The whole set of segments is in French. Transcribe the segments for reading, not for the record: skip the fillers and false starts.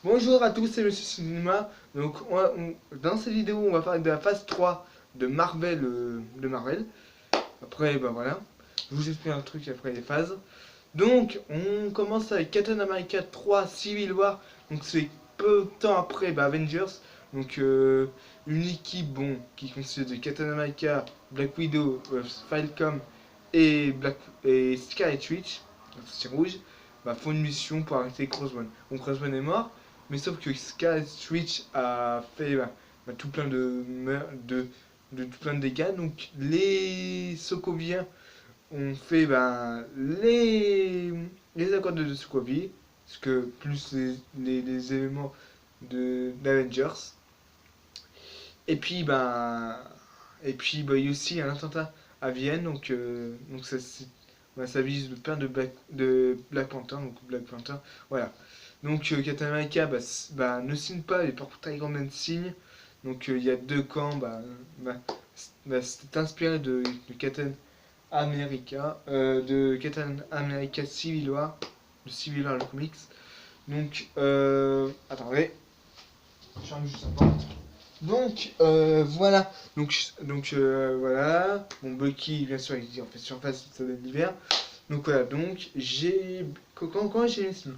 Bonjour à tous, c'est Monsieur Cinéma. Donc, dans cette vidéo, on va parler de la phase 3 de Marvel. Après, bah voilà, je vous explique un truc après les phases. Donc, on commence avec Captain America 3 Civil War. Donc, c'est peu de temps après Avengers. Donc, une équipe qui consiste de Captain America, Black Widow, Falcon et Scarlet Witch, c'est rouge, font une mission pour arrêter Crossbone. Bon, Crossbone est mort, mais sauf que Scarlet Witch a fait tout plein de tout plein de dégâts. Donc, les Sokoviens on fait les accords de Sokovie, parce que plus les éléments d'Avengers. Et puis, il y a aussi un attentat à Vienne, donc ça vise le père de Black Panther, donc Black Panther, voilà. Donc Captain America ne signe pas, les portails Iron Man signe. Donc il y a deux camps, c'est inspiré de Captain Captain America Civil War, de Civil War le comics. Donc, attendez, je ferme juste la porte. Donc, voilà. Voilà. Bon, Bucky, bien sûr, il dit en fait surface, ça donne l'hiver. Donc, voilà. Donc, quand j'ai mis ce film,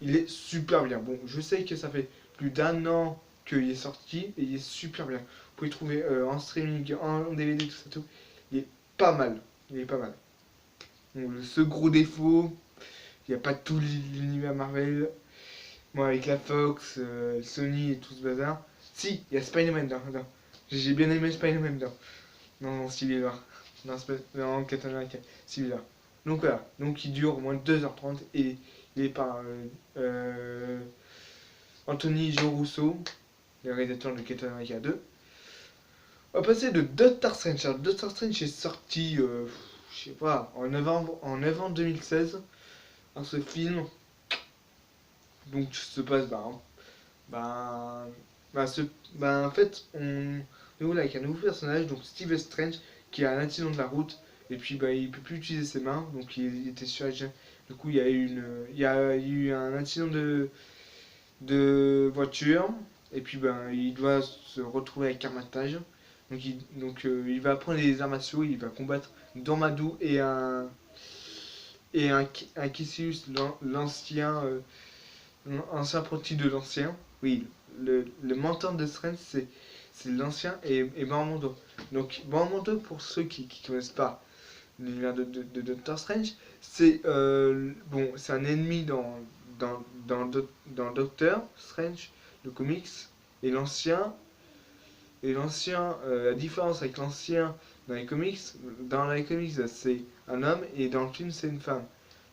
il est super bien. Bon, je sais que ça fait plus d'un an qu'il est sorti et il est super bien. Vous pouvez le trouver en streaming, en DVD, tout ça, tout. Il est pas mal. Il est pas mal. Bon, le seul gros défaut, il n'y a pas tout l'univers Marvel. Moi, avec la Fox, Sony et tout ce bazar. Si, il y a Spider-Man dedans. J'ai bien aimé Spider-Man dedans. Non, Civil War. Non, Captain America. Civil War. Donc voilà. Donc il dure au moins 2h30 et il est par Anthony Joe Russo, le réalisateur de Captain America 2. On va passer de Doctor Strange. Alors, Doctor Strange est sorti, je sais pas, en novembre 2016. Dans ce film, donc se passe ben, ben, ce- en fait on est avec un nouveau personnage, donc Steve Strange, qui a un accident de la route et puis il peut plus utiliser ses mains, donc il était sur du coup il y a eu un accident de voiture et puis il doit se retrouver avec Armatage. Il va apprendre les arts martiaux, il va combattre Dormammu et un Cassius, l'ancien apprenti de l'ancien. Oui, le mentor de Strange, c'est l'ancien et Barmondo. Donc, Barmondo, pour ceux qui ne connaissent pas l'univers de Doctor Strange, c'est un ennemi dans Doctor Strange, le comics, et la différence avec l'ancien dans les comics, c'est un homme et dans le film, c'est une femme.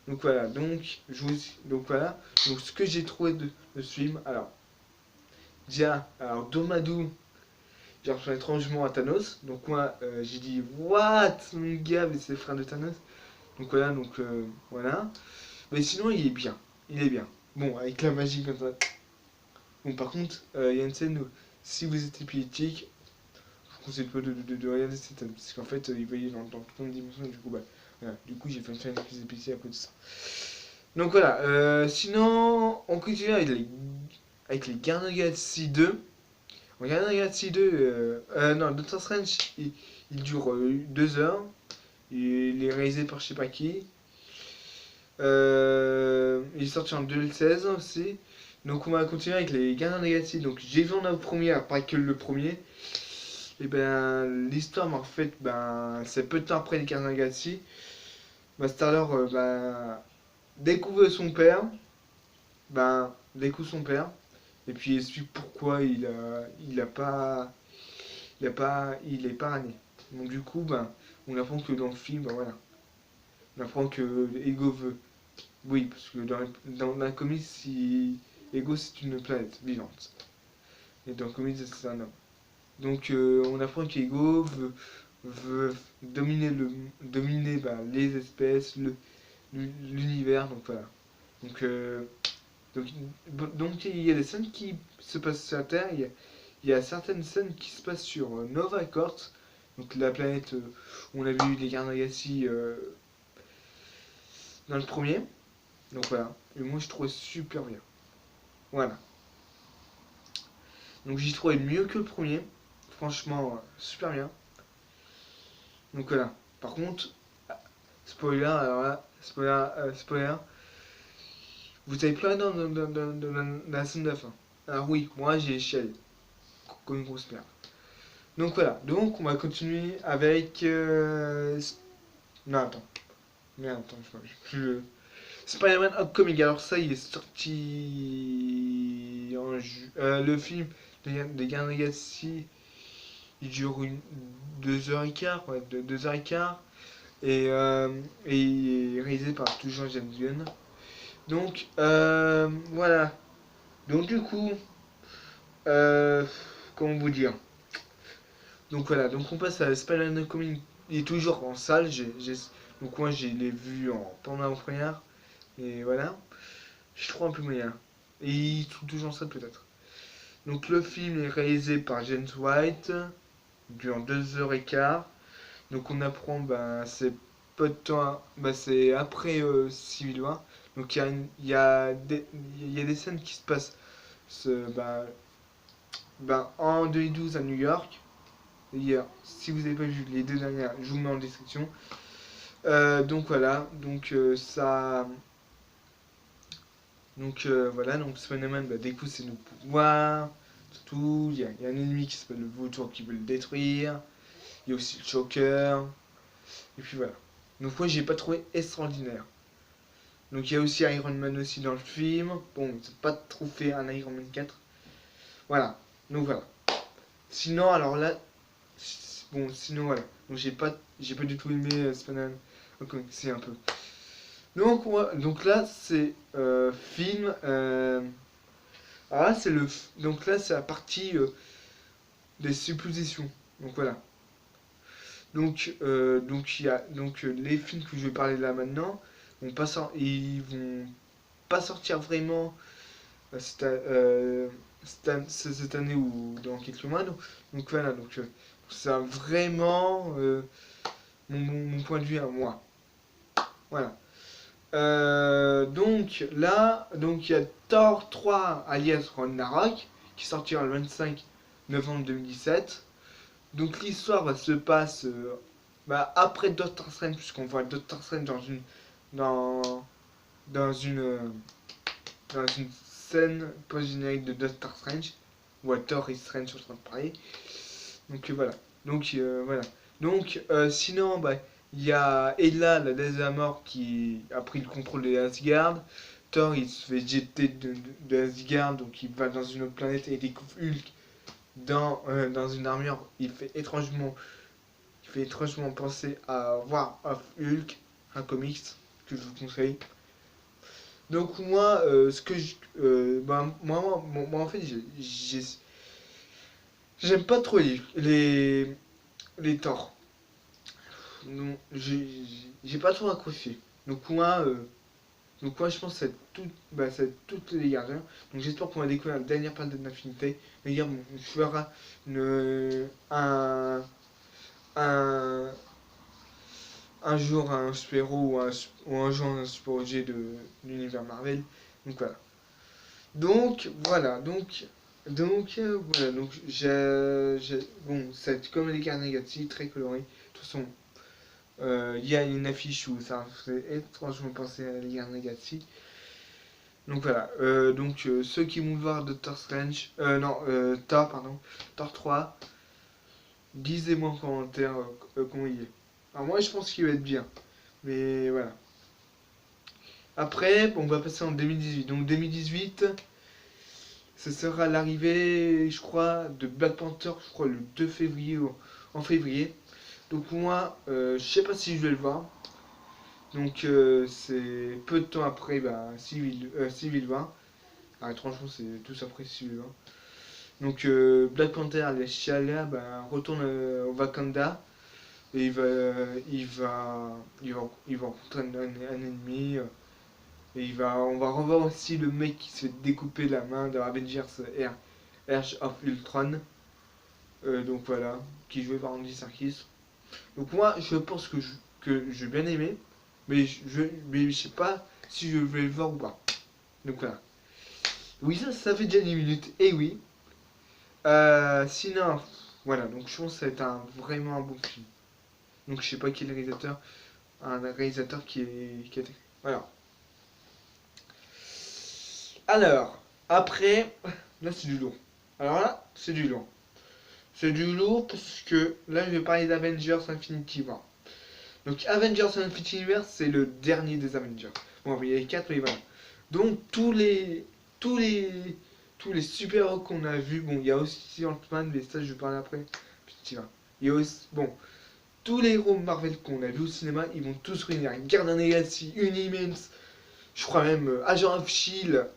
Donc voilà, donc ce que j'ai trouvé de ce film, alors Domadou, j'ai reçu étrangement à Thanos, donc moi j'ai dit what mon gars, mais c'est le frère de Thanos, voilà, mais sinon il est bien, bon avec la magie comme ça. Bon par contre, il y a une scène où si vous êtes épileptique, je vous conseille pas de regarder cette scène, parce qu'en fait il voyait dans plein de dimensions, du coup voilà, du coup j'ai fait une scène plus épileptique à cause de ça. Donc voilà, sinon on continue avec les Gardiens of the Galaxy 2. En Gardiens of the Galaxy 2, non, Doctor Strange, il dure 2 heures. Il est réalisé par je sais pas qui. Il est sorti en 2016 aussi. Donc on va continuer avec les Gardiens of the Galaxy. Donc j'ai vu en au premier, pas que le premier. Et l'histoire, en fait, c'est peu de temps après les Gardiens of the Galaxy. Star-Lord découvre son père. Découvre son père. Et puis il explique pourquoi il est pas né. Donc du coup, on apprend que dans le film, voilà, on apprend que Ego veut. Oui, parce que dans la comics, Ego c'est une planète vivante. Et dans le comics, c'est un homme. Donc on apprend qu'Ego veut dominer les espèces, l'univers, donc voilà. Donc, euh, donc, donc il y a des scènes qui se passent sur la Terre, il y a certaines scènes qui se passent sur Nova Corps, donc la planète où on a vu les Gardiens de la Galaxie dans le premier. Donc voilà, et moi je trouve super bien. Voilà. Donc j'y trouvais mieux que le premier. Franchement, super bien. Donc voilà. Par contre, spoiler, alors là, spoiler, vous avez plein dans la scène de la fin. Alors oui, moi j'ai chialé. Comme une grosse merde. Donc voilà. Donc on va continuer avec... Non, attends. Merde, attends, Spider-Man Homecoming, alors ça, il est sorti le film des Gardiens de la Galaxie, il dure 2h15, ouais, 2h15, et il est réalisé par toujours James Gunn. Donc, voilà. Donc du coup, euh, comment vous dire. Donc voilà, donc on passe à Spider-Man Homecoming, il est toujours en salle, donc moi je l'ai vu pendant la première, et voilà. Je trouve un peu moyen. Et il trouve toujours ça peut-être. Donc le film est réalisé par James White, durant 2h15. Donc on apprend, c'est peu de temps, c'est après Civil War. Donc il y a des scènes qui se passent en 2012 à New York. Hier, si vous n'avez pas vu les deux dernières, je vous mets en description. Donc voilà, donc ça. Donc voilà, donc Spider-Man découvre ses nouveaux pouvoirs, surtout, il y a un ennemi qui s'appelle le Vautour qui veut le détruire, il y a aussi le Joker, et puis voilà. Donc moi j'ai pas trouvé extraordinaire. Donc il y a aussi Iron Man aussi dans le film, bon, ils ont pas trop fait un Iron Man 4. Voilà, donc voilà. Sinon, alors là, bon, sinon voilà. Donc j'ai pas du tout aimé Spider-Man, ok, c'est un peu. Donc là, c'est film. Donc là, c'est la partie des suppositions. Donc voilà. Donc il y a les films que je vais parler là maintenant ils vont pas sortir vraiment cette année ou dans quelques mois. Donc voilà. Donc c'est vraiment mon point de vue à moi. Voilà. Donc là, donc il y a Thor 3 alias Ragnarok qui sortira le 25 novembre 2017. Donc l'histoire se passe après Doctor Strange, puisqu'on voit Doctor Strange dans, dans une, euh, dans une scène post-générique de Doctor Strange, où Thor et Strange sont en train de parler. Donc voilà. Voilà. Donc sinon, il y a Ella, la déesse de la mort, qui a pris le contrôle de Asgard. Thor, il se fait jeter de Asgard, donc il va dans une autre planète et découvre Hulk dans une armure. Il fait étrangement penser à War of Hulk, un comics que je vous conseille. Donc moi, moi en fait, j'aime pas trop les Thor. Non, j'ai pas trop accroché. Donc moi je pense que c'est toutes les gardiens. Donc j'espère qu'on va découvrir la dernière planète d'Infinité. Les gars, on fera un, un jour un super-héros ou un jour un super-objet de l'univers Marvel. Donc voilà. Donc voilà. Donc bon, c'est comme les cartes négatives, très coloré. De toute façon, il y a une affiche où ça fait étrangement penser à les cartes négatives. Donc voilà. Ceux qui vont voir Doctor Strange, non, Thor, pardon, Thor 3, disez-moi en commentaire comment il est. Alors moi je pense qu'il va être bien. Mais voilà. Après, on va passer en 2018. Donc 2018, ce sera l'arrivée, je crois, de Black Panther, je crois le 2 février ou en février. Donc moi, je sais pas si je vais le voir. Donc c'est peu de temps après Civil War. Ah, franchement, c'est tous après Civil War. Donc Black Panther, les T'Challa, retourne au Wakanda. Et il va rencontrer un ennemi. Et on va revoir aussi le mec qui se fait découper la main dans Avengers Age of Ultron. Donc voilà, qui est joué par Andy Serkis. Donc moi, je pense que je vais bien aimer, mais je sais pas si je vais le voir ou pas. Donc voilà. Oui, ça fait déjà 10 minutes. Et oui. Sinon, voilà. Donc je pense que ça va être vraiment un bon film. Donc je sais pas quel réalisateur. Un réalisateur qui a été. Voilà. Alors, après, là c'est du lourd. Alors là, c'est du lourd. C'est du lourd parce que là je vais parler d'Avengers Infinity War. Donc Avengers Infinity War, c'est le dernier des Avengers. Bon, il y a les 4, mais voilà. Donc tous les, tous les super-héros qu'on a vus, bon, il y a aussi Ant-Man, mais ça je vais parler après. Petit va. Il y a aussi, bon, tous les héros Marvel qu'on a vus au cinéma, ils vont tous réunir. Guardians of the Galaxy, Unimens, je crois même Agent of Shield,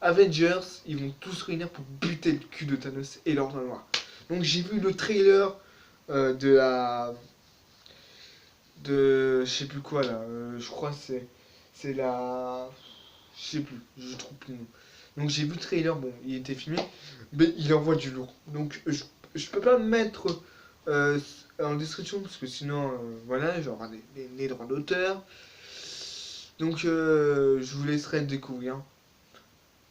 Avengers, ils vont tous se réunir pour buter le cul de Thanos et l'Ordre Noir. Donc j'ai vu le trailer de la... de... je sais plus quoi là, je crois que c'est la... je sais plus, je trouve plus le nom. Donc j'ai vu le trailer, bon, il était filmé, mais il envoie du lourd. Donc je peux pas me mettre en description parce que sinon, voilà, j'aurai des droits d'auteur. Donc je vous laisserai le découvrir.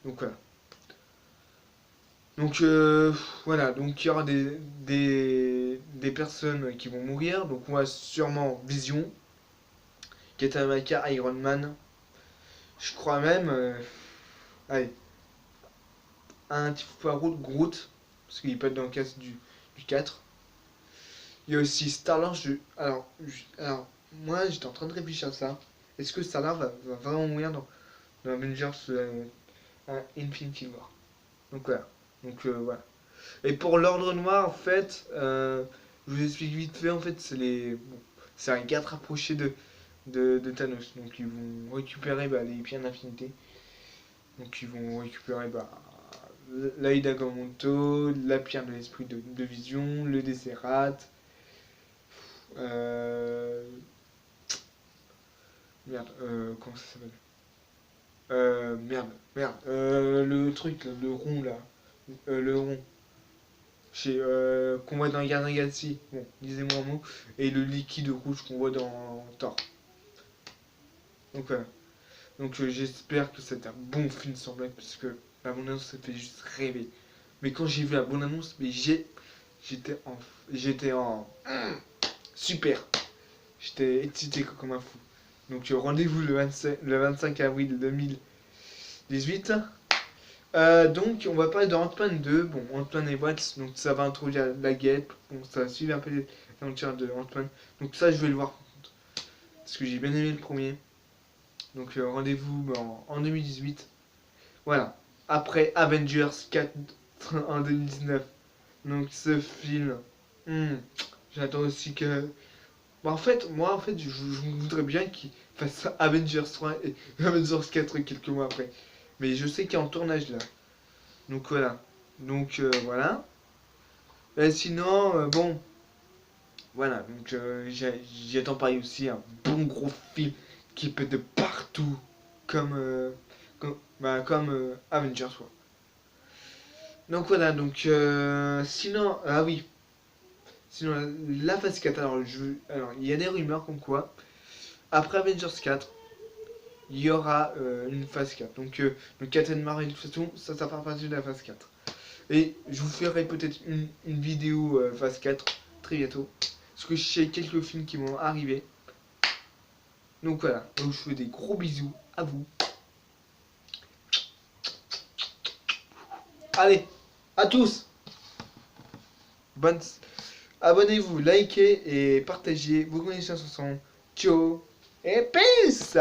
Donc voilà. Donc voilà, donc il y aura des personnes qui vont mourir. Donc on va sûrement Vision, Captain America, Iron Man. Je crois même, allez, un petit poireau de Groot, parce qu'il peut être dans le casque du 4. Il y a aussi Star-Lord. Alors, moi j'étais en train de réfléchir à ça. Est-ce que Star-Lord va vraiment mourir dans Avengers Infinity War? Donc voilà. Donc voilà. Et pour l'Ordre Noir, en fait, je vous explique vite fait, en fait, c'est un gars rapproché de Thanos. Donc ils vont récupérer les pierres d'infinité. Donc ils vont récupérer l'œil d'Agamotto, la pierre de l'esprit de vision, le Desserrat. Euh, Merde, comment ça s'appelle? Le truc, là, le rond là. Le rond. Qu'on voit dans Guardians of the Galaxy. Bon, lisez-moi un mot. Et le liquide rouge qu'on voit dans Thor. Donc voilà. Donc j'espère que c'est un bon film sans blague parce que la bande annonce ça fait juste rêver. Mais quand j'ai vu la bande annonce, mais j'étais en super. J'étais excité comme un fou. Donc rendez-vous le 25 avril 2018. Donc on va parler de Ant-Man 2. Bon, Ant-Man et Watts, donc ça va introduire la guêpe. Bon, ça va suivre un peu les aventures de Ant-Man. Donc ça je vais le voir parce que j'ai bien aimé le premier. Donc rendez-vous en 2018. Voilà. Après Avengers 4 en 2019. Donc ce film. J'attends aussi que. En fait, moi, je voudrais bien qu'il fasse Avengers 3 et Avengers 4 quelques mois après. Mais je sais qu'il est en tournage là. Donc voilà. Donc voilà. Et sinon, bon. Voilà. Donc j'attends pareil aussi un bon gros film qui peut de partout. Comme Avengers 3. Donc voilà. Donc sinon. Ah oui. Sinon, la phase 4. Alors il y a des rumeurs comme quoi. Après Avengers 4. Il y aura une phase 4. Donc le Captain Marvel, de toute façon, ça fera partie de la phase 4. Et je vous ferai peut-être une vidéo phase 4 très bientôt. Parce que je sais quelques films qui vont arriver. Donc voilà. Donc je fais des gros bisous à vous. Allez, à tous. Bonne... Abonnez-vous, likez et partagez vos connaissances ensemble. Ciao et peace.